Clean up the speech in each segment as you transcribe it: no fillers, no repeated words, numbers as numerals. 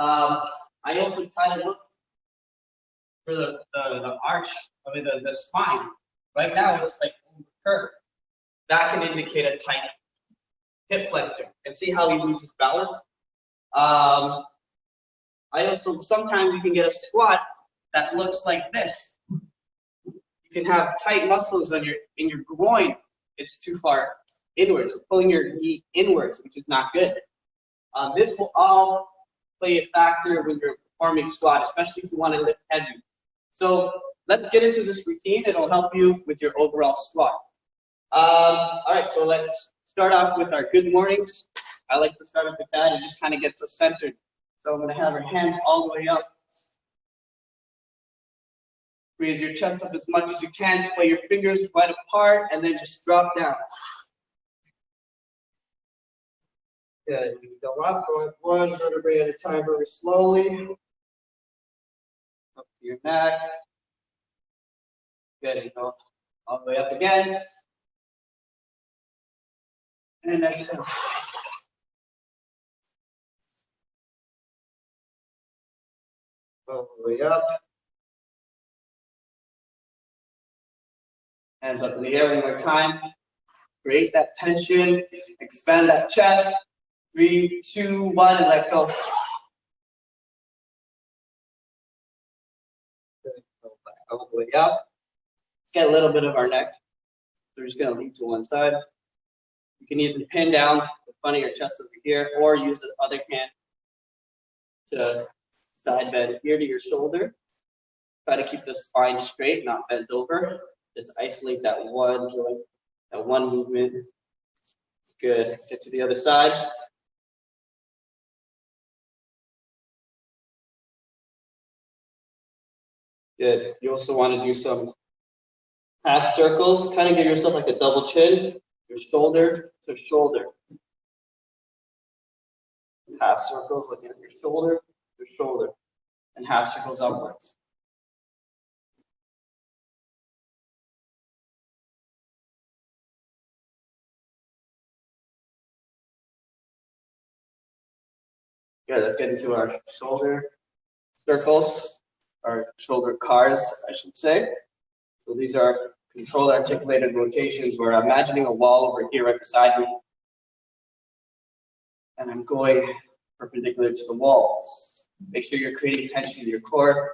I also try to look for the arch, I mean the spine. Right now it's like curved. That can indicate a tight hip flexor. And see how he loses balance? I also, sometimes you can get a squat that looks like this. You can have tight muscles on in your groin. It's too far inwards, pulling your knee inwards, which is not good. This will all play a factor when you're performing squat, especially if you want to lift heavy. So let's get into this routine. It'll help you with your overall squat. All right, so let's start off with our good mornings. I like to start off with that. It just kind of gets us centered. So I'm going to have our hands all the way up. Raise your chest up as much as you can. Spread your fingers wide apart, and then just drop down. Good. You go up, go up one vertebrae at a time, very slowly. Up to your neck. Good. And go all the way up again. And exhale. All the way up. Hands up in the air one more time. Create that tension. Expand that chest. 3, 2, 1, and let go. Good. Go back all the way up. Let's get a little bit of our neck. We're just going to lean to one side. You can either pin down the front of your chest over here, or use the other hand to side bend ear to your shoulder. Try to keep the spine straight, not bent over. Just isolate that one joint, that one movement. Good. Get to the other side. Good. You also want to do some half circles. Kind of give yourself like a double chin. Your shoulder to shoulder. Half circles, looking at your shoulder, and half circles upwards. Good, let's get into our shoulder circles, or shoulder cars, I should say. So these are controlled articulated rotations where I'm imagining a wall over here right beside me, and I'm going perpendicular to the wall. Make sure you're creating tension in your core.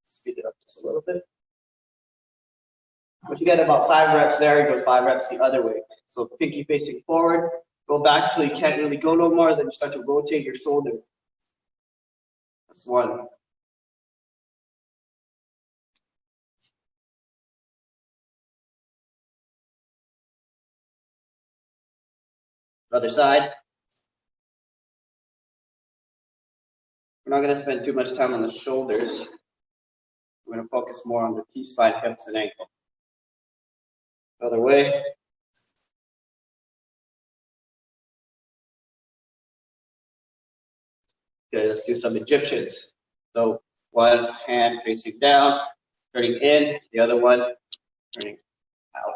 Speed it up just a little bit. Once you get about 5 reps there, you go 5 reps the other way. So pinky facing forward, go back till you can't really go no more, then you start to rotate your shoulder. That's 1. Other side. We're not going to spend too much time on the shoulders. We're going to focus more on the T-spine, hips, and ankle. Other way. Okay, let's do some Egyptians. So one hand facing down, turning in, the other one turning out.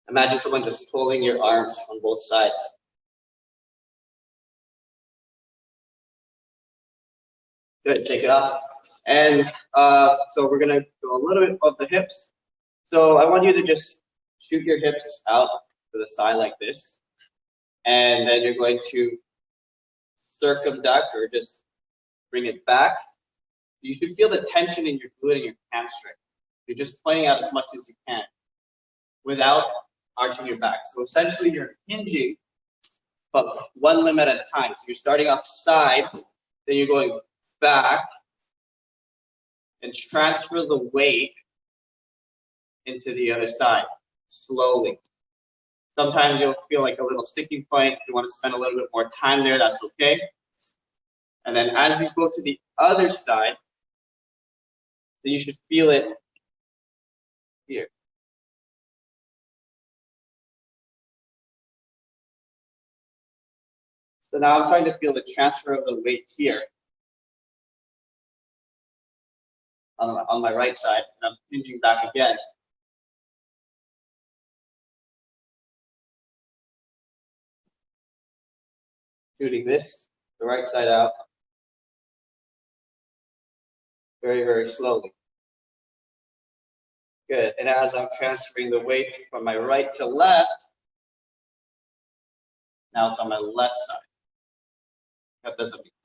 Imagine someone just pulling your arms on both sides. Good, take it off. And so we're gonna do a little bit of the hips. So I want you to just shoot your hips out to the side like this. And then you're going to circumduct or just bring it back. You should feel the tension in your glute and your hamstring. You're just pointing out as much as you can without arching your back. So essentially you're hinging, but one limb at a time. So you're starting off side, then you're going back and transfer the weight into the other side, slowly. Sometimes you'll feel like a little sticking point. If you want to spend a little bit more time there, that's okay. And then as you go to the other side, then you should feel it here. So now I'm starting to feel the transfer of the weight here. on my right side, and I'm hinging back again. Shooting this, the right side out, very, very slowly. Good, and as I'm transferring the weight from my right to left, now it's on my left side. I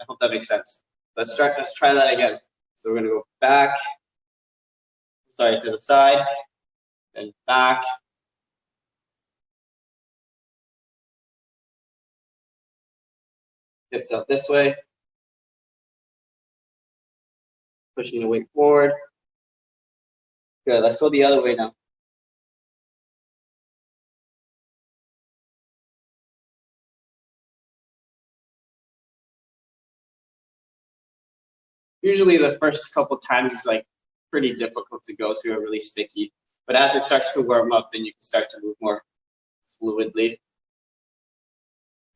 hope that makes sense. Let's try that again. So we're gonna go back, to the side, and back. Hips up this way. Pushing the weight forward. Good, let's go the other way now. Usually the first couple times is like pretty difficult to go through, really sticky. But as it starts to warm up, then you can start to move more fluidly.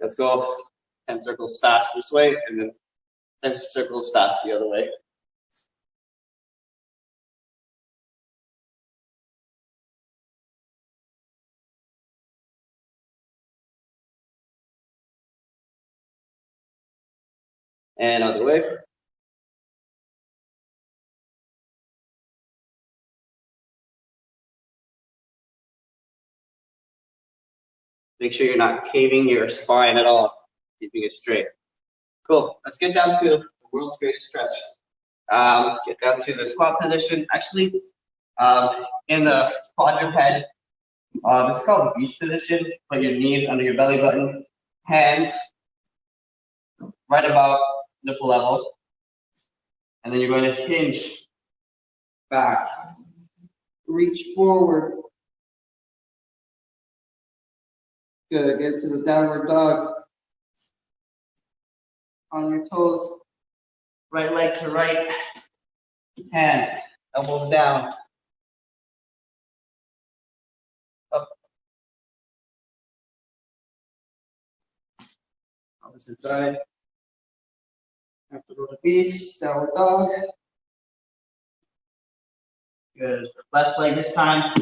Let's go 10 circles fast this way, and then 10 circles fast the other way. And other way. Make sure you're not caving your spine at all, keeping it straight. Cool, let's get down to the world's greatest stretch. Get down to the squat position. Actually, in the quadruped, this is called the beast position. Put your knees under your belly button, hands right about nipple level, and then you're going to hinge back, reach forward. Good, get to the downward dog. On your toes, right leg to right hand, elbows down. Up. Opposite side. After the beast, downward dog. Good. Left leg this time.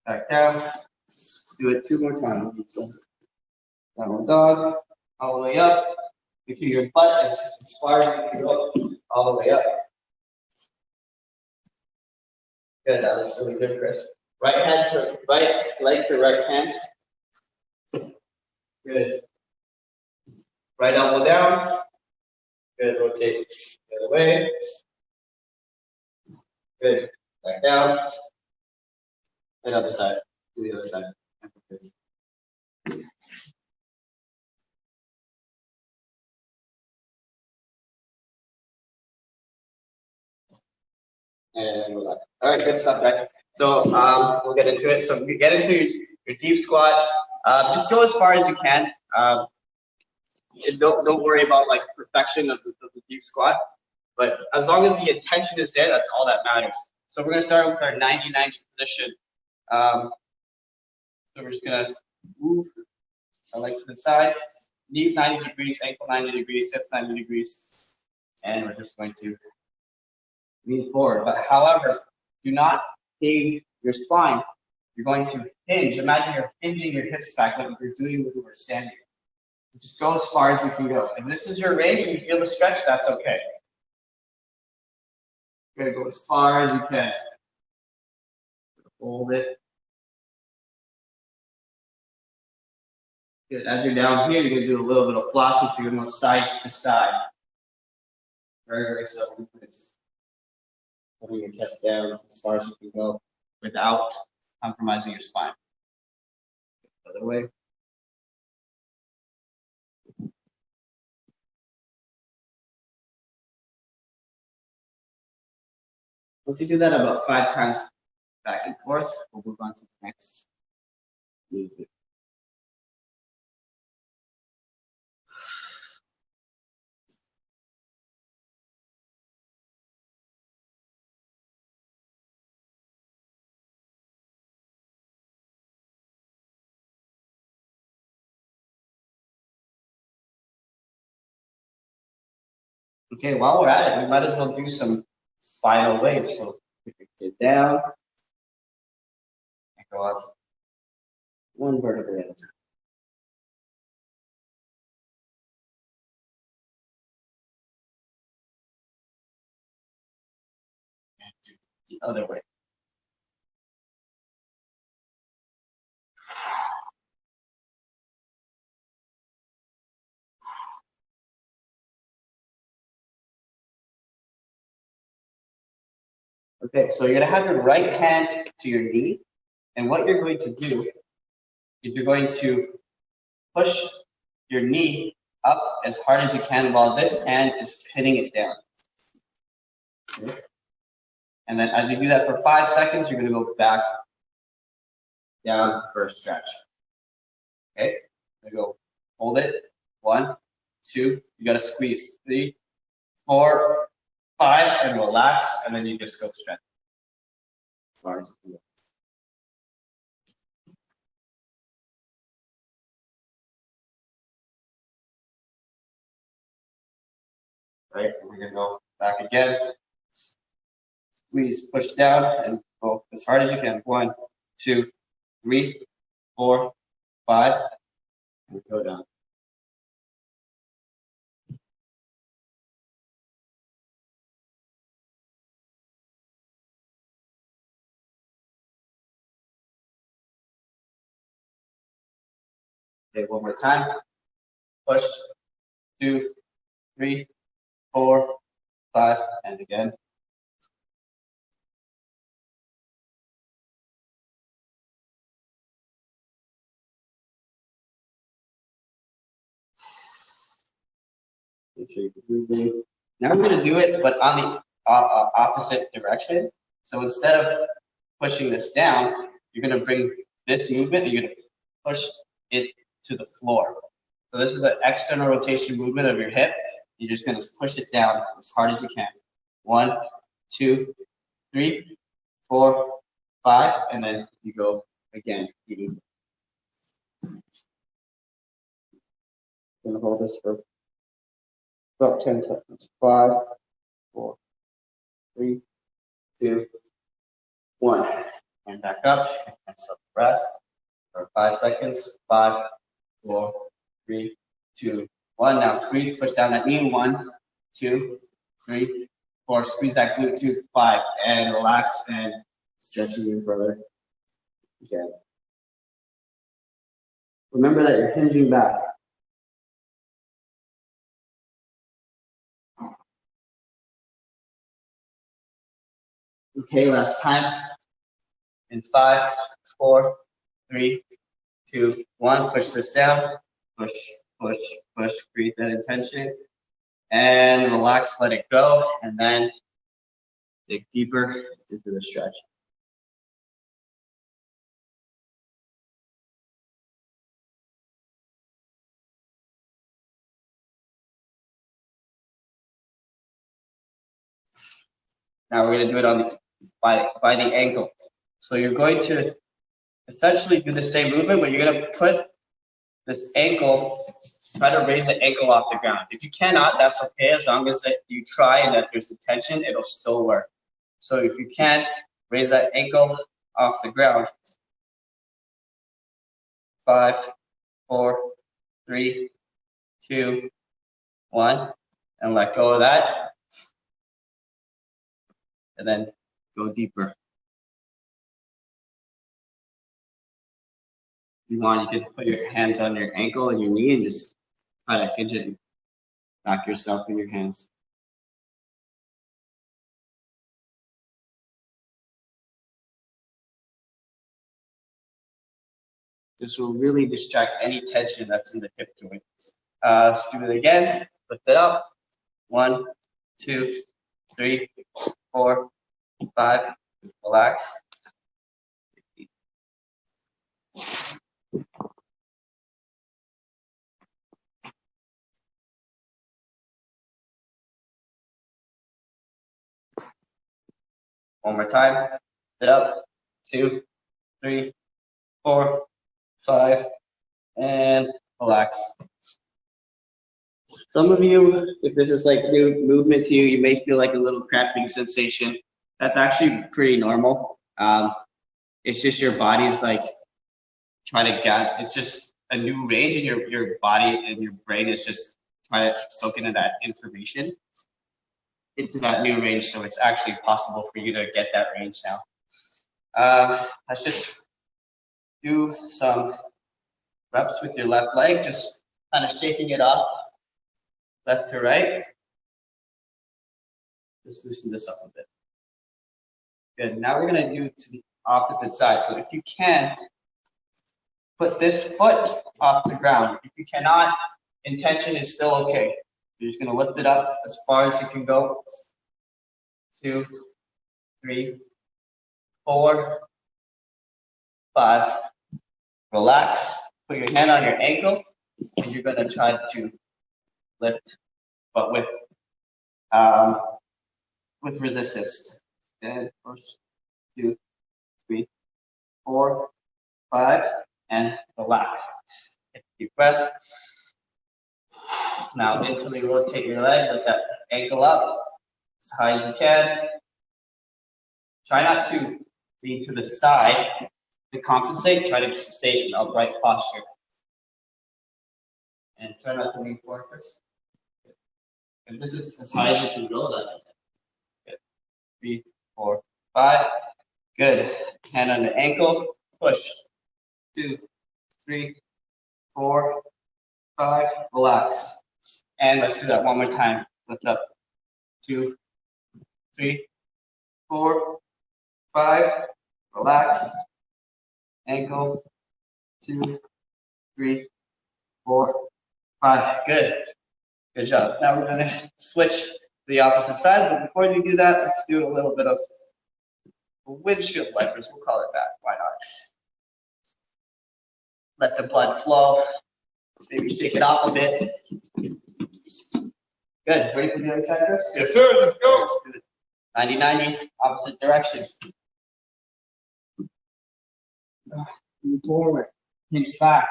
Back down. Do it 2 more times. Downward dog. All the way up. Make sure your butt is as far as you can go. All the way up. Good. That looks really good, Chris. Right leg to right hand. Good. Right elbow down. Good. Rotate the other way. Good. Back down. And other side. To the other side. And relax. All right, good stuff, guys. So we'll get into it. So you get into your deep squat. Just go as far as you can. Don't worry about like perfection of the deep squat. But as long as the intention is there, that's all that matters. So we're going to start with our 90-90 position. So we're just going to move our legs to the side, knees 90 degrees, ankle 90 degrees, hips 90 degrees, and we're just going to lean forward. But however, do not cave your spine. You're going to hinge. Imagine you're hinging your hips back like you're doing when you were standing. Just go as far as you can go. If this is your range and you feel the stretch, that's okay. You're gonna go as far as you can. Hold it. Good. As you're down here, you're gonna do a little bit of flossing, so you're gonna go side to side. Very, very simple. It's putting your chest down as far as you can go without compromising your spine. The other way. Once you do that about 5 times back and forth, we'll move on to the next movement. Okay, while we're at it, we might as well do some spinal waves. So put your kid down and go up one vertebrae at a time. And do the other way. Okay, so you're gonna have your right hand to your knee, and what you're going to do is you're going to push your knee up as hard as you can while this hand is pinning it down. Okay. And then as you do that for 5 seconds, you're gonna go back down for a stretch. Okay, I'm gonna go hold it. 1, 2, you gotta squeeze. 3, 4, 5, and relax, and then you just go stretch. As far as you can go. Right, and we're gonna go back again. Squeeze, push down, and go as hard as you can. 1, 2, 3, 4, 5, and go down. Okay, one more time. Push, 2, 3, 4, 5, and again. Make sure you're moving. Now we're going to do it, but on the opposite direction. So instead of pushing this down, you're going to bring this movement, you're going to push it to the floor. So this is an external rotation movement of your hip. You're just going to push it down as hard as you can. 1, 2, 3, 4, 5, and then you go again. You're going to hold this for about 10 seconds. 5, 4, 3, 2, 1. And back up and rest for 5 seconds. 5, 4, 3, 2, 1. Now squeeze, push down that knee. 1, 2, 3, 4. Squeeze that glute. 2, 5, and relax and stretch even further. Again. Remember that you're hinging back. Okay, last time. In 5, 4, 3, 2, 1. Push this down. Push, push, push. Create that intention. And relax, let it go. And then dig deeper into the stretch. Now we're going to do it on the, by the ankle. So you're going to essentially do the same movement, but you're going to put this ankle, try to raise the ankle off the ground. If you cannot, that's okay. As long as you try and that there's a tension, it'll still work. So if you can't, raise that ankle off the ground. 5, 4, 3, 2, 1, and let go of that. And then go deeper. If you want, you can put your hands on your ankle and your knee and just try to hinge it and back yourself in your hands. This will really distract any tension that's in the hip joint. Let's do it again. Lift it up. 1, 2, 3, 4, 5. Relax. One more time. Lift it up. 2, 3, 4, 5, and relax. Some of you, if this is like new movement to you, you may feel like a little cramping sensation. That's actually pretty normal. It's just your body's like trying to get, it's just a new range, and your body and your brain is just trying to soak into that information into that new range. So it's actually possible for you to get that range now. Let's just do some reps with your left leg, just kind of shaking it off left to right. Just loosen this up a bit. Good. Now we're going to do to the opposite side. So if you can, put this foot off the ground. If you cannot, intention is still okay. You're just going to lift it up as far as you can go. 2, 3, 4, 5. Relax. Put your hand on your ankle, and you're going to try to lift, but with resistance. And 1, 2, 3, 4, 5, and relax. Take a deep breath. Now mentally rotate your leg, lift that ankle up as high as you can. Try not to lean to the side to compensate. Try to stay in upright posture. And try not to lean forward first. If this is as high as you can go, that's okay. Good. 3, 4, 5. Good. Hand on the ankle. Push. 2, 3, 4, 5. Relax. And let's do that one more time. Lift up. 2, 3, 4, 5. Relax. Ankle. 2, 3, 4, 5. Good. Good job. Now we're going to switch to the opposite side, but before we do that, let's do a little bit of windshield wipers. We'll call it that. Why not? Let the blood flow. Maybe shake it off a bit. Good. Ready for the other side, Chris? Yes, sir. Let's go. Let's do it. 90-90, opposite direction. Move forward. Hinge back.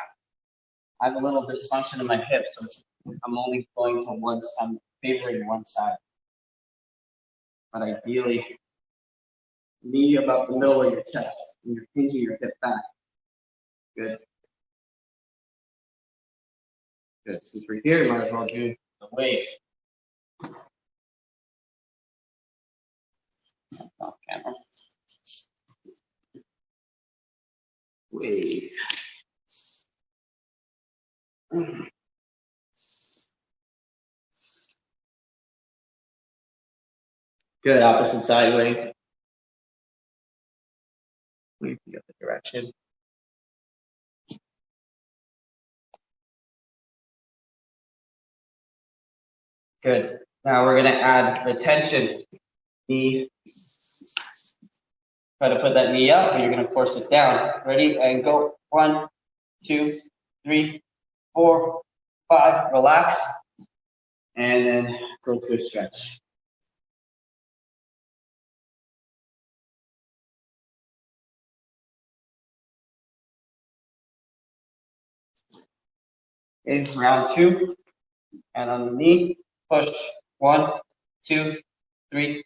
I have a little dysfunction in my hips, so I'm only going to one side. I'm favoring one side. But ideally, knee about the middle of your chest, and you're hinging your hip back. Good. Good. Since we're here, might as well do the wave. Off camera. Wave. Good. Opposite side wave. Wave the other direction. Good. Now we're going to add retention. Knee. Try to put that knee up, but you're going to force it down. Ready? And go. 1, 2, 3, 4, 5. Relax. And then go to a stretch. In round 2. And on the knee. Push. 1, 2, 3,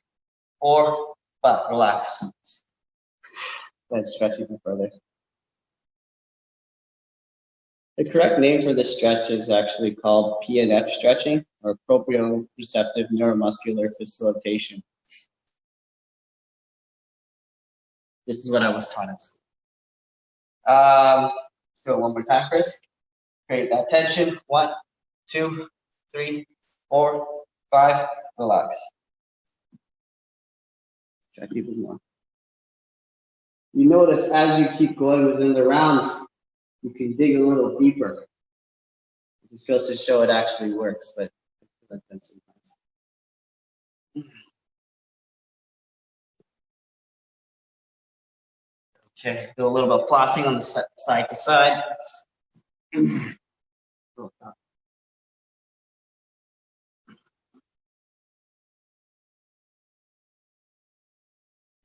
4, 5. Relax. Then stretch even further. The correct name for this stretch is actually called PNF stretching, or proprioceptive neuromuscular facilitation. This is what I was taught at school. So one more time, Chris. Create that tension. 1, 2, 3, 4, 5. Relax. Stretch even more. You notice as you keep going within the rounds, you can dig a little deeper. It just goes to show it actually works, but sometimes. Okay, do a little bit of flossing on the side to side.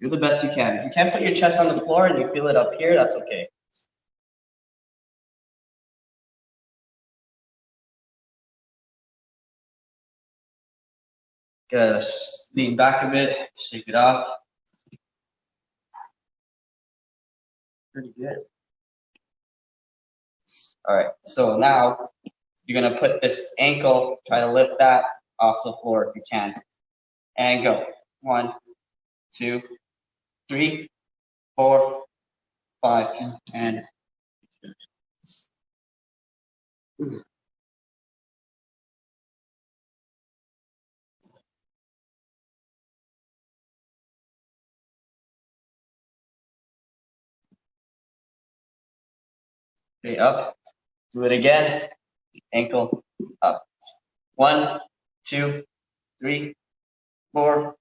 Do the best you can. If you can't put your chest on the floor and you feel it up here, that's okay. Good. Let's just lean back a bit, shake it off. Pretty good. All right. So now you're gonna put this ankle, try to lift that off the floor if you can. And go. 1, 2, 3, 4, 5, and okay, up. Do it again. Ankle up. 1, 2, 3, 4,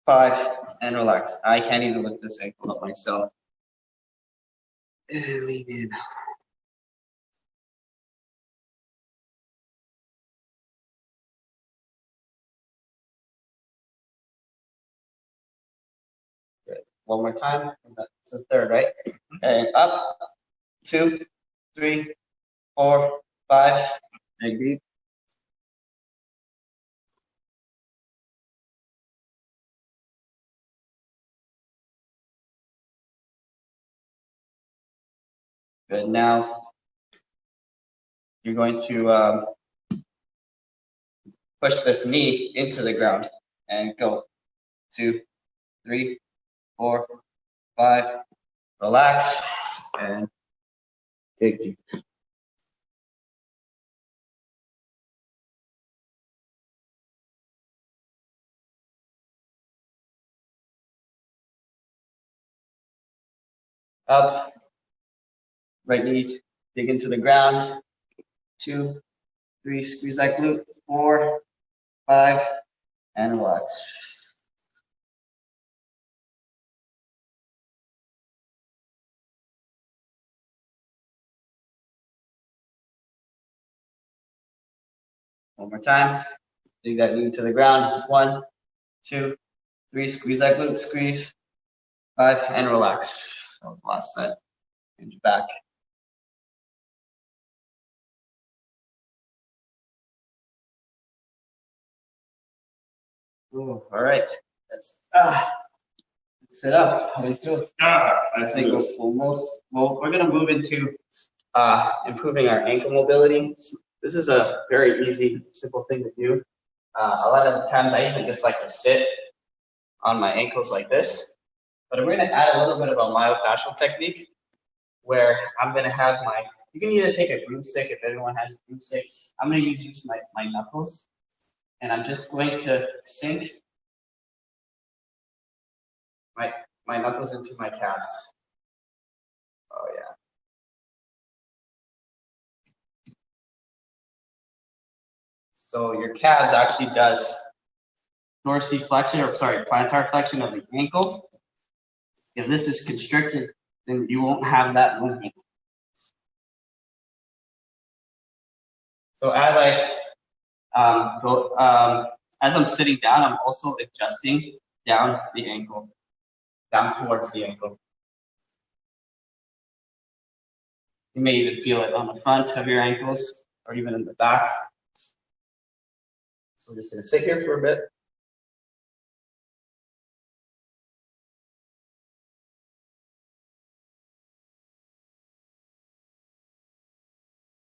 5, and relax. I can't even lift this ankle up myself. And lean in. Good. One more time. That's the third, right? And up. 2, 3, 4, 5. Agree. Good. Now you're going to push this knee into the ground and go. 2, 3, 4, 5. Relax and dig deep. Up. Right knee, dig into the ground. 2, 3, squeeze that glute. 4, 5, and relax. One more time. Dig that knee into the ground. 1, 2, 3, squeeze that glute, squeeze. 5, and relax. That was the last set. And your back. Ooh, all right. Let's sit up. How do you feel? I think we're gonna move into improving our ankle mobility. This is a very easy, simple thing to do. A lot of the times I even just like to sit on my ankles like this. But we're gonna add a little bit of a myofascial technique where I'm gonna have you can either take a broomstick if everyone has a broomstick. I'm gonna use my knuckles. And I'm just going to sink my knuckles into my calves. Oh yeah. So your calves actually does dorsiflexion, or sorry, plantar flexion of the ankle. If this is constricted, then you won't have that movement. So as as I'm sitting down, I'm also adjusting down the ankle, down towards the ankle. You may even feel it on the front of your ankles or even in the back. So we're just going to sit here for a bit.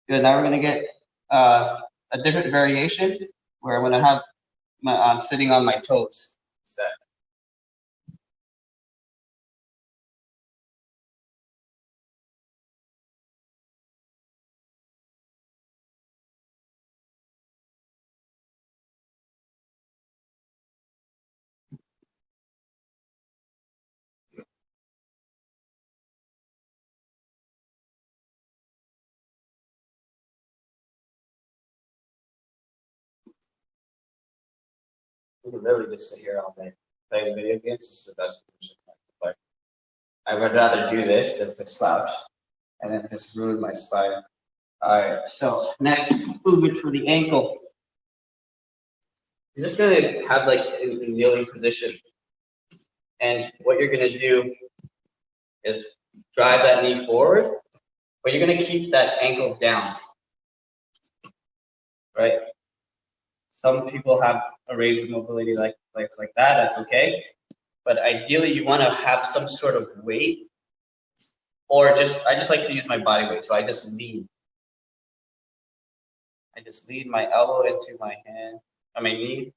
Good. Now we're going to get a different variation where I'm going to have I'm sitting on my toes instead. We can literally just sit here all day playing video games. This is the best position I can play. I would rather do this than to slouch and then just ruin my spine. All right, so next movement for the ankle. You're just gonna have like a kneeling position. And what you're gonna do is drive that knee forward, but you're gonna keep that ankle down, right? Some people have a range of mobility like that. That's okay. But ideally, you want to have some sort of weight, or I just like to use my body weight. So I just lean. I just lean my elbow into my hand, on my knee,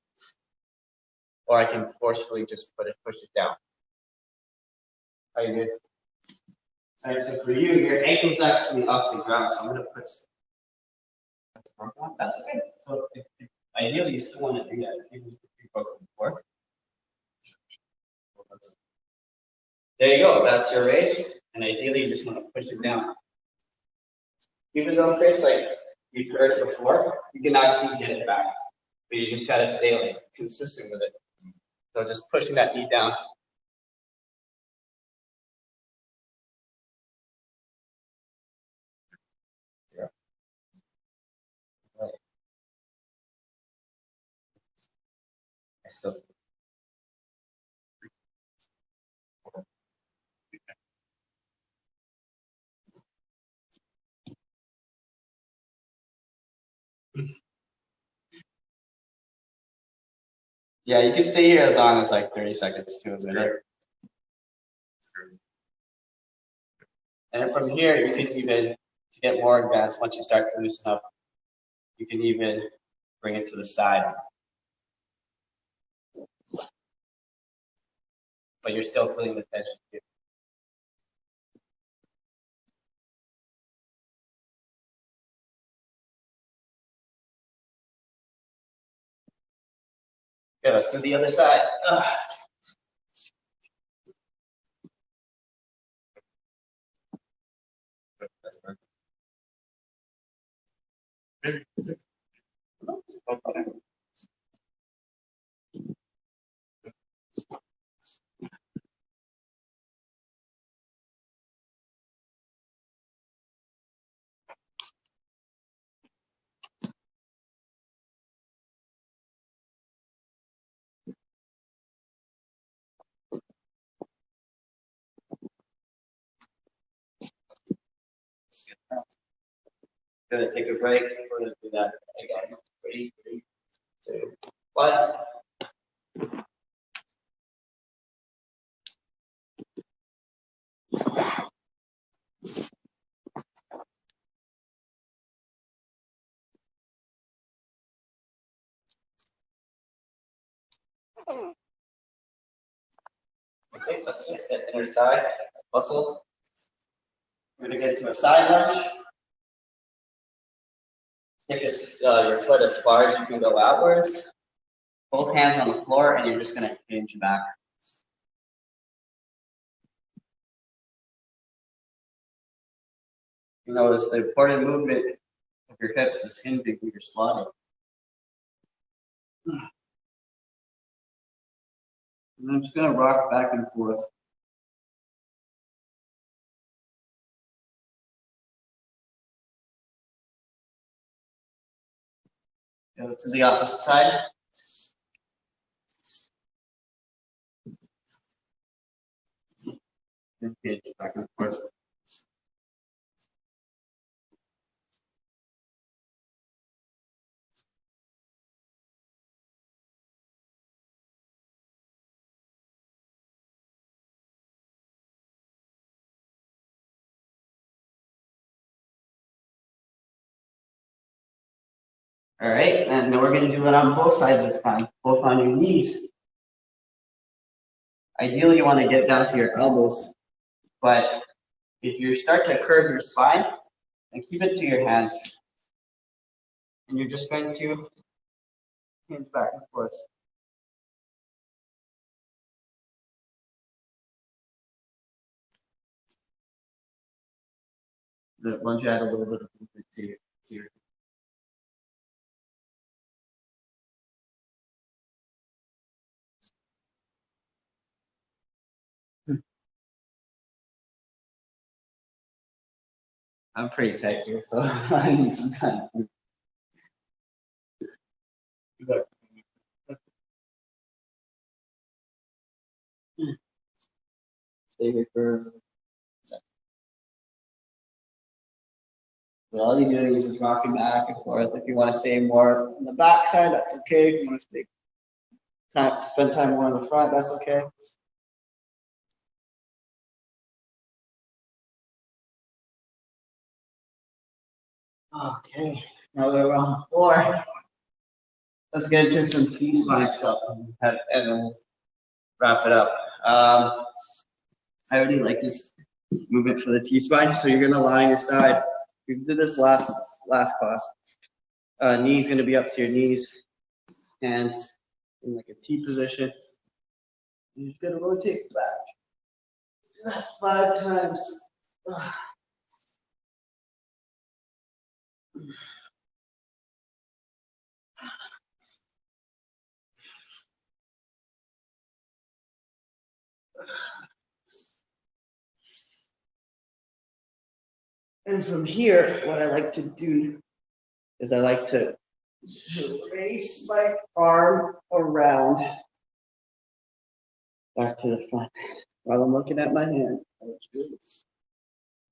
or I can forcefully just push it down. Are you good? All right, so for you, your ankle's actually off the ground, so I'm gonna put. That's okay. So ideally, you still want to do that. If you've broken before. There you go. That's your range, and ideally, you just want to push it down. Even though, Chris, like you've heard it before, you can actually get it back, but you just gotta stay like consistent with it. So just pushing that knee down. Yeah. Right. I still. Yeah, you can stay here as long as like 30 seconds to a minute. And from here, you can even, to get more advanced, once you start to loosen up, you can even bring it to the side. But you're still feeling the tension here. Okay, let's do the other side. Gonna take a break. We're gonna do that again. 3, 2, 1. Okay, let's get that inner thigh muscles. We're gonna get into a side lunge. Take your foot as far as you can go outwards. Both hands on the floor, and you're just gonna hinge back. You notice the important movement of your hips is hinging when you're squatting. And I'm just gonna rock back and forth. Go to the opposite side. And hinge back and forth. All right, and then we're going to do it on both sides of the spine, both on your knees. Ideally, you want to get down to your elbows, but if you start to curve your spine, then keep it to your hands. And you're just going to hinge back and forth. Lunge out a little bit of movement to your I'm pretty tight here, so I need some time. Stay here for a second. So all you're doing is just rocking back and forth. If you want to stay more on the back side, that's okay. If you want to spend time more on the front, that's okay. Okay, now we're on the floor. Let's get into some T-spine stuff and we'll wrap it up. I really like this movement for the T-spine. So you're gonna lie on your side. We did this last class. Knees gonna be up to your knees, hands in like a T position. You're just gonna rotate back 5 times. And from here, what I like to do is I like to raise my arm around back to the front while I'm looking at my hand.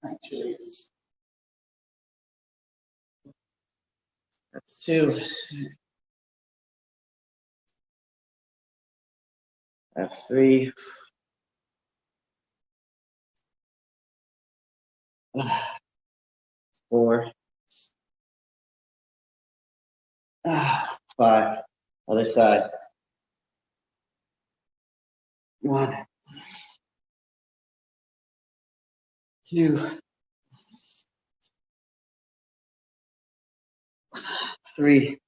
Actually, that's 2. That's 3. 4. 5. Other side. 1. 2. 3.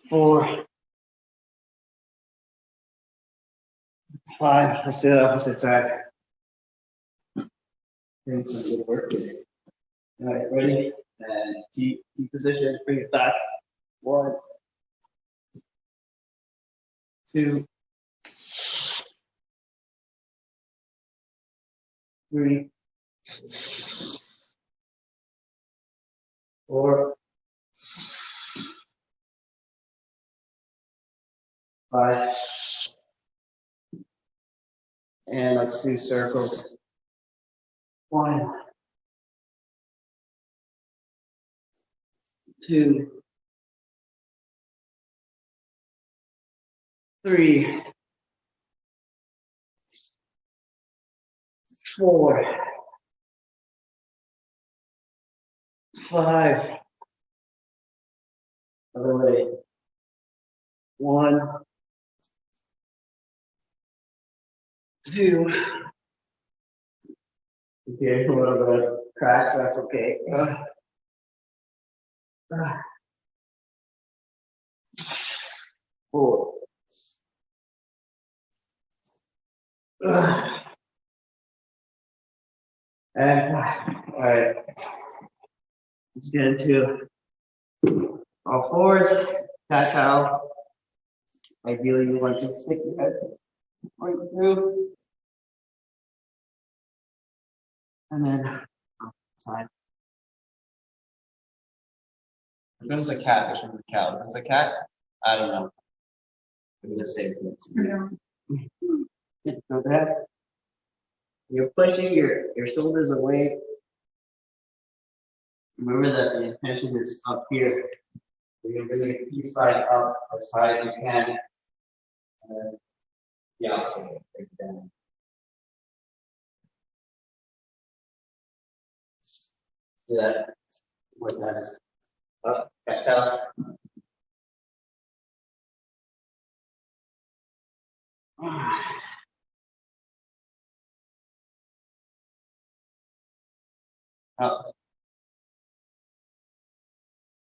4. 5. Let's do the opposite side. Doing some good work here. All right, ready? And T position, bring it back. 1, 2, 3, 4, 5. And let's do circles. 1, 2, 3, 4, 5. Other way. 1, 2. Okay, a little bit of cracks, that's okay. 4. And 5. All right. Let's get into all fours, cat cow. Ideally, you want to stick your head right through. And then side. If it was a cat, which one the cow? Is this the cat? I don't know. Maybe the same thing. Yeah. Go ahead. You're pushing your shoulders away. Remember that the intention is up here. You're going to bring your T-spine up as high as you can. And the opposite, take it down. Do that more times. Up, back down. Up.